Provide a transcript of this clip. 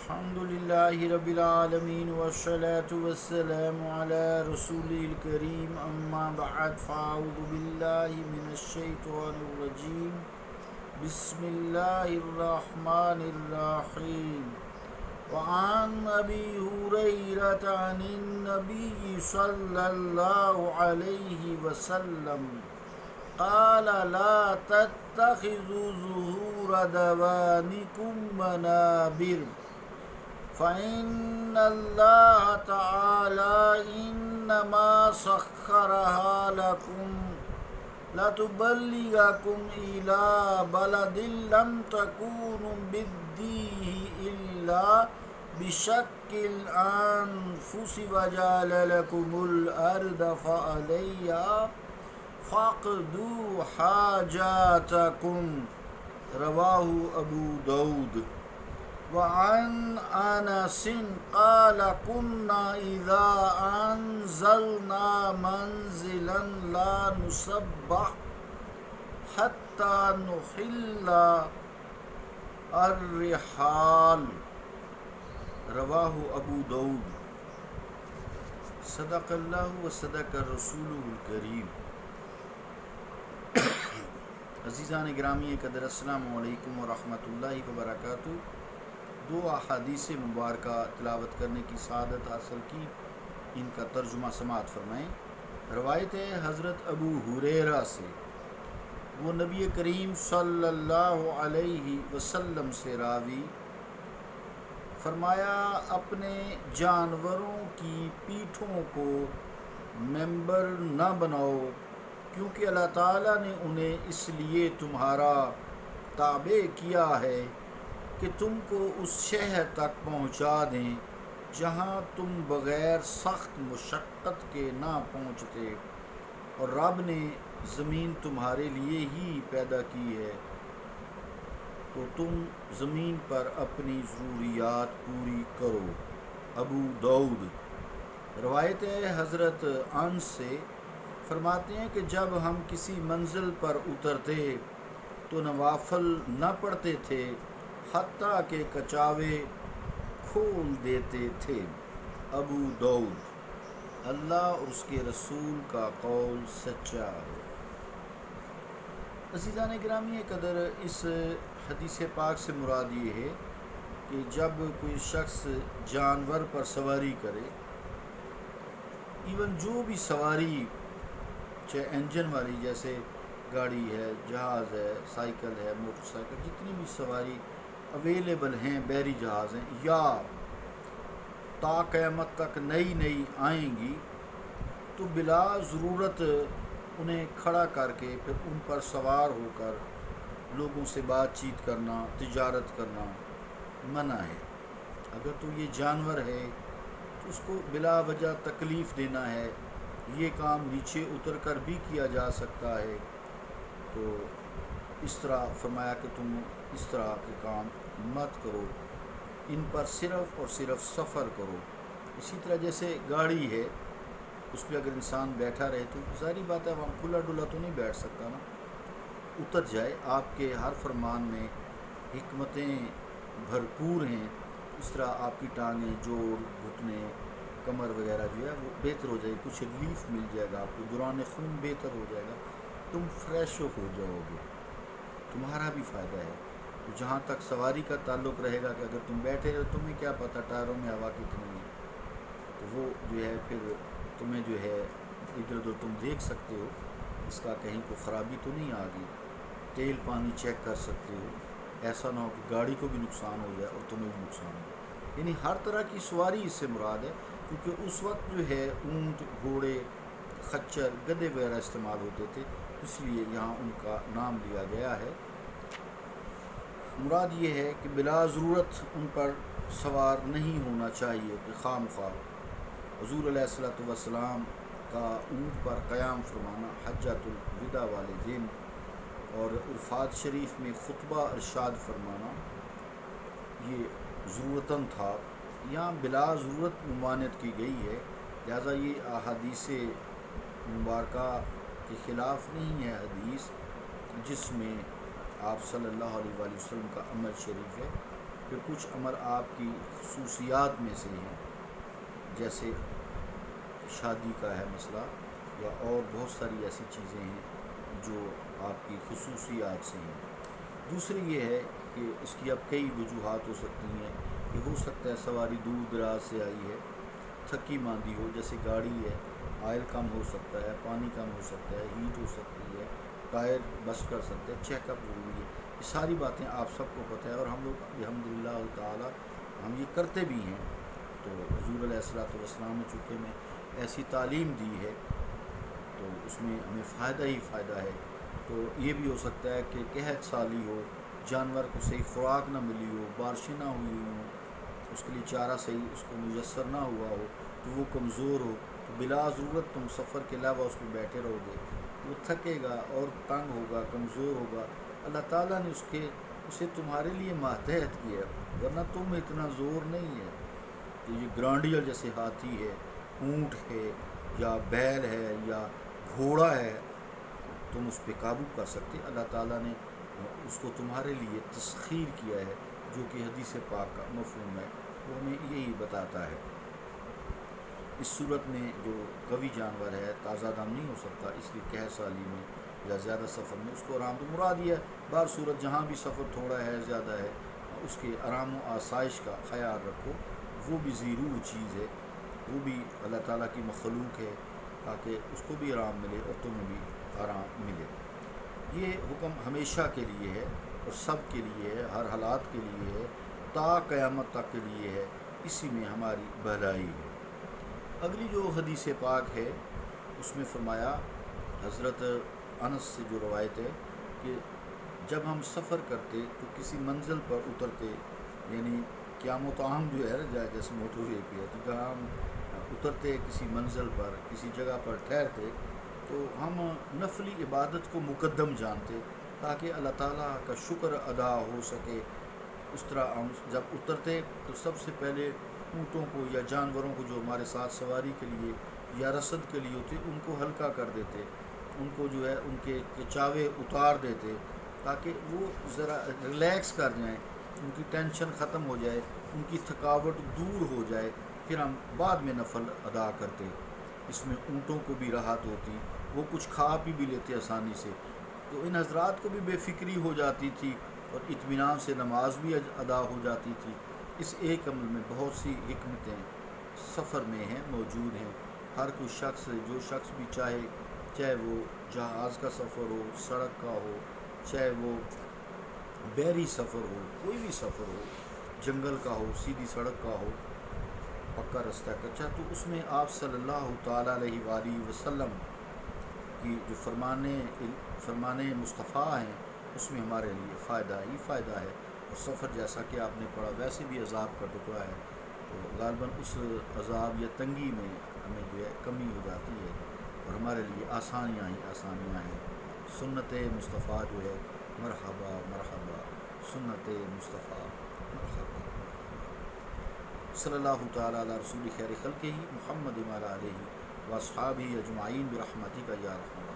الحمد لله رب العالمين والصلاة والسلام على رسوله الكريم أما بعد فأعوذ بالله من الشيطان الرجيم بسم الله الرحمن الرحيم وعن أبي هريرة عن النبي صلى الله عليه وسلم قال لا تتخذوا ظهور دوانكم منابر فإن الله تعالى إنما سخرها لكم لتبلغكم إلى بلد لم تكونوا بديه إلا بشق الأنفس وجعل لكم الأرض فعليها فاقضوا حاجاتكم رواہ ابو داود وعن انس قال كنا اذا انزلنا منزلا لا نسبح حتى نحل الرحال رواہ ابو داود صدق اللہ و صدق الرسول الکریم۔ عزیزان گرامی قدر، السلام علیکم ورحمۃ اللہ وبرکاتہ۔ دو احادیث مبارکہ تلاوت کرنے کی سعادت حاصل کی، ان کا ترجمہ سماعت فرمائیں۔ روایت ہے حضرت ابو ہریرہ سے، وہ نبی کریم صلی اللہ علیہ وسلم سے راوی، فرمایا اپنے جانوروں کی پیٹھوں کو ممبر نہ بناؤ، کیونکہ اللہ تعالیٰ نے انہیں اس لیے تمہارا تابع کیا ہے کہ تم کو اس شہر تک پہنچا دیں جہاں تم بغیر سخت مشقت کے نہ پہنچتے، اور رب نے زمین تمہارے لیے ہی پیدا کی ہے، تو تم زمین پر اپنی ضروریات پوری کرو۔ ابو داؤد۔ روایت ہے حضرت انس سے، فرماتے ہیں کہ جب ہم کسی منزل پر اترتے تو نوافل نہ پڑھتے تھے حتیٰ کہ کچاوے کھول دیتے تھے۔ ابو داؤد۔ اللہ اور اس کے رسول کا قول سچا ہے۔ عزیزان گرامی قدر، اس حدیث پاک سے مراد یہ ہے کہ جب کوئی شخص جانور پر سواری کرے، ایون جو بھی سواری، چاہے انجن والی جیسے گاڑی ہے، جہاز ہے، سائیکل ہے، موٹر سائیکل، جتنی بھی سواری اویلیبل ہیں، بحری جہاز ہیں، یا تا قیامت تک نئی آئیں گی، تو بلا ضرورت انہیں کھڑا کر کے پھر ان پر سوار ہو کر لوگوں سے بات چیت کرنا، تجارت کرنا منع ہے۔ اگر تو یہ جانور ہے تو اس کو بلا وجہ تکلیف دینا ہے، یہ کام نیچے اتر کر بھی کیا جا سکتا ہے، تو اس طرح فرمایا کہ تم اس طرح کے کام مت کرو، ان پر صرف اور صرف سفر کرو۔ اسی طرح جیسے گاڑی ہے، اس پہ اگر انسان بیٹھا رہے تو ظاہری بات ہے وہاں کھلا ڈلا تو نہیں بیٹھ سکتا نا، اتر جائے۔ آپ کے ہر فرمان میں حکمتیں بھرپور ہیں، اس طرح آپ کی ٹانگیں، جوڑ، گھٹنے، کمر وغیرہ جو ہے وہ بہتر ہو جائے گی، کچھ ریلیف مل جائے گا آپ کو، دوران خون بہتر ہو جائے گا، تم فریش ہو جاؤ گے، تمہارا بھی فائدہ ہے۔ تو جہاں تک سواری کا تعلق رہے گا کہ اگر تم بیٹھے رہو، تمہیں کیا پتہ ٹائروں میں ہوا کتنی ہے، تو وہ جو ہے پھر تمہیں جو ہے ادھر ادھر تم دیکھ سکتے ہو، اس کا کہیں کو خرابی تو نہیں آ گئی، تیل پانی چیک کر سکتے ہو، ایسا نہ ہو کہ گاڑی کو بھی نقصان ہو جائے اور تمہیں بھی نقصان ہو جائے۔ یعنی ہر طرح کی سواری اس سے مراد ہے، کیونکہ اس وقت جو ہے اونٹ، گھوڑے، خچر، گدھے وغیرہ استعمال ہوتے تھے، اس لیے یہاں ان کا نام لیا گیا ہے۔ مراد یہ ہے کہ بلا ضرورت ان پر سوار نہیں ہونا چاہیے کہ خواہ مخواہ۔ حضور علیہ الصلوۃ والسلام کا اونٹ پر قیام فرمانا حجۃ الوداع والے دن، اور عرفات شریف میں خطبہ ارشاد فرمانا، یہ ضرورتاً تھا، یہاں بلا ضرورت ممانعت کی گئی ہے، لہٰذا یہ احادیث مبارکہ کے خلاف نہیں ہے حدیث جس میں آپ صلی اللہ علیہ وآلہ وسلم کا عمل شریف ہے، پھر کچھ عمل آپ کی خصوصیات میں سے ہیں، جیسے شادی کا ہے مسئلہ، یا اور بہت ساری ایسی چیزیں ہیں جو آپ کی خصوصیات سے ہیں۔ دوسری یہ ہے کہ اس کی اب کئی وجوہات ہو سکتی ہیں، کہ ہو سکتا ہے سواری دور دراز سے آئی ہے، تھکی ماندی ہو، جیسے گاڑی ہے، آئل کم ہو سکتا ہے، پانی کم ہو سکتا ہے، ہیٹ ہو سکتی ہے، ٹائر بس کر سکتے ہیں، چیک اپ ضروری ہے۔ یہ ساری باتیں آپ سب کو پتہ ہے، اور ہم لوگ الحمدللہ تعالی ہم یہ کرتے بھی ہیں۔ تو حضور علیہ الصلوۃ والسلام نے چونکہ میں ایسی تعلیم دی ہے تو اس میں ہمیں فائدہ ہی فائدہ ہے۔ تو یہ بھی ہو سکتا ہے کہ قحط سالی ہو، جانور کو صحیح خوراک نہ ملی ہو، بارشیں نہ ہوئی ہوں، اس کے لیے چارہ صحیح اس کو میسر نہ ہوا ہو، تو وہ کمزور ہو، تو بلا ضرورت تم سفر کے علاوہ اس پہ بیٹھے رہو گے، وہ تھکے گا اور تنگ ہوگا، کمزور ہوگا۔ اللہ تعالیٰ نے اسے تمہارے لیے ماتحت کیا ہے، ورنہ تم میں اتنا زور نہیں ہے کہ یہ گرانڈیل جیسے ہاتھی ہے، اونٹ ہے، یا بیل ہے، یا گھوڑا ہے، تم اس پہ قابو کر سکتے۔ اللہ تعالیٰ نے اس کو تمہارے لیے تسخیر کیا ہے، جو کہ حدیث پاک کا مفہوم ہے، وہ ہمیں یہی بتاتا ہے۔ اس صورت میں جو قوی جانور ہے تازہ دم نہیں ہو سکتا، اس لیے قحط سالی میں یا زیادہ سفر میں اس کو آرام تو مراد یہ ہے، بار صورت جہاں بھی سفر تھوڑا ہے زیادہ ہے، اس کے آرام و آسائش کا خیال رکھو، وہ بھی ضرور چیز ہے، وہ بھی اللہ تعالیٰ کی مخلوق ہے، تاکہ اس کو بھی آرام ملے اور تمہیں بھی آرام ملے۔ یہ حکم ہمیشہ کے لیے ہے اور سب کے لیے ہے، ہر حالات کے لیے ہے، تا قیامت تک کے لیے ہے، اسی میں ہماری بھلائی ہے۔ اگلی جو حدیث پاک ہے اس میں فرمایا، حضرت انس سے جو روایت ہے کہ جب ہم سفر کرتے تو کسی منزل پر اترتے، یعنی قیام و طعام جو ہے جیسے موٹر وے پہ ہے، تو جہاں ہم اترتے کسی منزل پر، کسی جگہ پر ٹھہرتے، تو ہم نفلی عبادت کو مقدم جانتے تاکہ اللہ تعالیٰ کا شکر ادا ہو سکے۔ اس طرح ہم جب اترتے تو سب سے پہلے اونٹوں کو یا جانوروں کو جو ہمارے ساتھ سواری کے لیے یا رسد کے لیے ہوتے، ان کو ہلکا کر دیتے، ان کو جو ہے ان کے چاوے اتار دیتے تاکہ وہ ذرا ریلیکس کر جائیں، ان کی ٹینشن ختم ہو جائے، ان کی تھکاوٹ دور ہو جائے، پھر ہم بعد میں نفل ادا کرتے۔ اس میں اونٹوں کو بھی راحت ہوتی، وہ کچھ کھا پی بھی لیتے آسانی سے، تو ان حضرات کو بھی بے فکری ہو جاتی تھی اور اطمینان سے نماز بھی ادا ہو جاتی تھی۔ اس ایک عمل میں بہت سی حکمتیں سفر میں ہیں، موجود ہیں۔ ہر کوئی شخص، جو شخص بھی چاہے وہ جہاز کا سفر ہو، سڑک کا ہو، چاہے وہ بحری سفر ہو، کوئی بھی سفر ہو، جنگل کا ہو، سیدھی سڑک کا ہو، پکا رستہ کچا، تو اس میں آپ صلی اللہ تعالیٰ علیہ وآلہ وسلم کی جو فرمان مصطفیٰ ہیں، اس میں ہمارے لیے فائدہ ہی فائدہ ہے۔ اور سفر جیسا کہ آپ نے پڑھا ویسے بھی عذاب کا ٹکڑا ہے، تو غالباً اس عذاب یا تنگی میں ہمیں جو ہے کمی ہو جاتی ہے، اور ہمارے لیے آسانیاں ہی آسانیاں ہیں۔ سنت مصطفیٰ جو ہے، مرحبا مرحبا سنت مصطفیٰ، مرحبا مرحبا۔ صلی اللہ تعالیٰ علی رسول خیر خلقہ محمد وعلی آلہ واصحابہ اجمعین برحمتک یا ارحم الراحمین۔